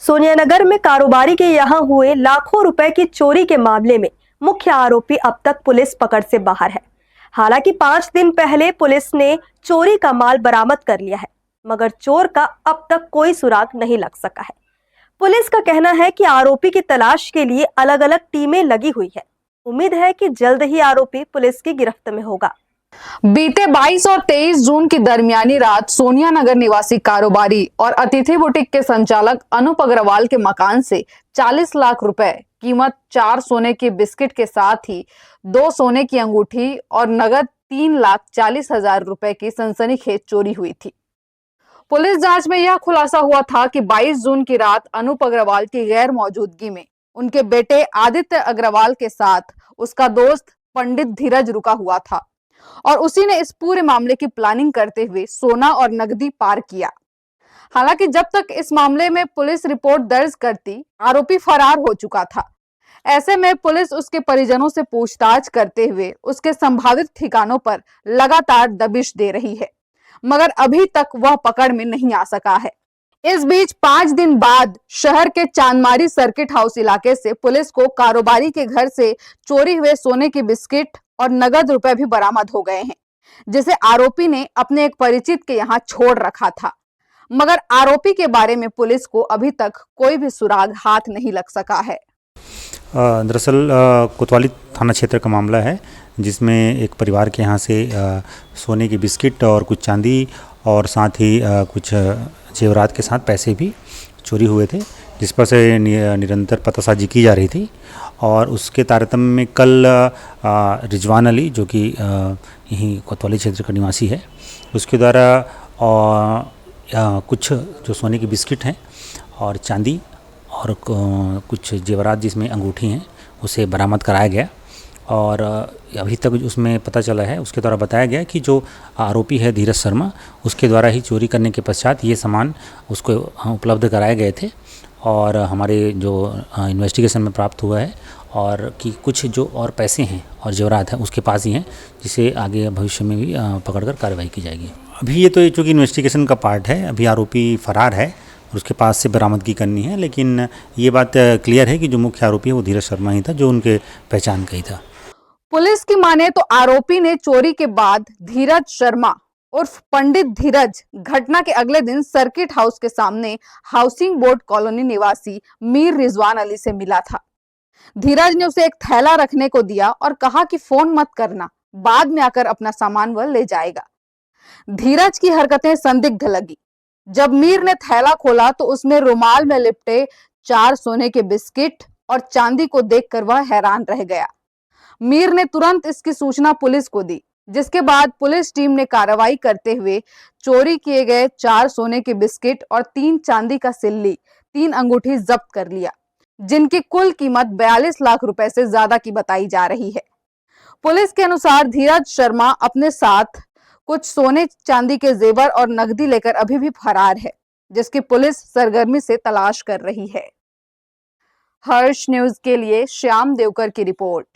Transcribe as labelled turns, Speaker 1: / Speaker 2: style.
Speaker 1: सोनियानगर में कारोबारी के यहां हुए लाखों रुपए की चोरी के मामले में मुख्य आरोपी अब तक पुलिस पकड़ से बाहर है। हालांकि 5 दिन पहले पुलिस ने चोरी का माल बरामद कर लिया है, मगर चोर का अब तक कोई सुराग नहीं लग सका है। पुलिस का कहना है कि आरोपी की तलाश के लिए अलग अलग टीमें लगी हुई है। उम्मीद है कि जल्द ही आरोपी पुलिस की गिरफ्त में होगा।
Speaker 2: बीते 22 और 23 जून की दरमियानी रात सोनिया नगर निवासी कारोबारी और अतिथि बुटीक के संचालक अनूप अग्रवाल के मकान से 40 लाख रुपए कीमत 4 सोने के बिस्किट के साथ ही 2 सोने की अंगूठी और नगद 3,40,000 रुपए की सनसनीखेज चोरी हुई थी। पुलिस जांच में यह खुलासा हुआ था कि 22 जून की रात अनूप अग्रवाल की गैर मौजूदगी में उनके बेटे आदित्य अग्रवाल के साथ उसका दोस्त पंडित धीरज रुका हुआ था और उसी ने इस पूरे मामले की प्लानिंग करते हुए सोना और नकदी पार किया। हालांकि जब तक इस मामले में पुलिस रिपोर्ट दर्ज करती, आरोपी फरार हो चुका था। ऐसे में पुलिस उसके परिजनों से पूछताछ करते हुए उसके संभावित ठिकानों पर लगातार दबिश दे रही है, मगर अभी तक वह पकड़ में नहीं आ सका है। इस बीच 5 दिन बाद शहर के चांदमारी सर्किट हाउस इलाके से पुलिस को कारोबारी के घर से चोरी हुए सोने के बिस्किट और नगद रुपए भी बरामद हो गए हैं, जिसे आरोपी ने अपने एक परिचित के यहाँ छोड़ रखा था। मगर आरोपी के बारे में पुलिस को अभी तक कोई भी सुराग हाथ नहीं लग सका है।
Speaker 3: दरअसल कोतवाली थाना क्षेत्र का मामला है, जिसमें एक परिवार के यहाँ से सोने के बिस्किट और कुछ चांदी और साथ ही कुछ जेवरात के साथ पैसे भी चोरी हुए थे, जिस पर से निरंतर पतासाजी की जा रही थी। और उसके तारतम्य में कल रिजवान अली, जो कि यहीं कोतवाली क्षेत्र का निवासी है, उसके द्वारा कुछ जो सोने के बिस्किट हैं और चांदी और कुछ जेवरात जिसमें अंगूठी हैं, उसे बरामद कराया गया। और अभी तक उसमें पता चला है, उसके द्वारा बताया गया कि जो आरोपी है धीरज शर्मा, उसके द्वारा ही चोरी करने के पश्चात ये सामान उसको उपलब्ध कराए गए थे। और हमारे जो इन्वेस्टिगेशन में प्राप्त हुआ है और कि कुछ जो और पैसे हैं और जेवरात हैं उसके पास ही हैं, जिसे आगे भविष्य में भी पकड़कर कार्रवाई की जाएगी। अभी ये तो चूँकि इन्वेस्टिगेशन का पार्ट है, अभी आरोपी फरार है और उसके पास से बरामदगी करनी है, लेकिन ये बात क्लियर है कि जो मुख्य आरोपी है वो धीरज शर्मा ही था, जो उनके पहचान का ही था।
Speaker 2: पुलिस की माने तो आरोपी ने चोरी के बाद धीरज शर्मा उर्फ पंडित धीरज घटना के अगले दिन सर्किट हाउस के सामने हाउसिंग बोर्ड कॉलोनी निवासी मीर रिजवान अली से मिला था। धीरज ने उसे एक थैला रखने को दिया और कहा कि फोन मत करना, बाद में आकर अपना सामान वह ले जाएगा। धीरज की हरकतें संदिग्ध लगी। जब मीर ने थैला खोला तो उसमें रुमाल में लिपटे 4 सोने के बिस्किट और चांदी को देखकर वह हैरान रह गया। मीर ने तुरंत इसकी सूचना पुलिस को दी, जिसके बाद पुलिस टीम ने कार्रवाई करते हुए चोरी किए गए 4 सोने के बिस्किट और 3 चांदी का सिल्ली, 3 अंगूठी जब्त कर लिया, जिनकी कुल कीमत 42 लाख रुपए से ज्यादा की बताई जा रही है। पुलिस के अनुसार धीरज शर्मा अपने साथ कुछ सोने चांदी के जेवर और नकदी लेकर अभी भी फरार है, जिसकी पुलिस सरगर्मी से तलाश कर रही है। हर्ष न्यूज के लिए श्याम देवकर की रिपोर्ट।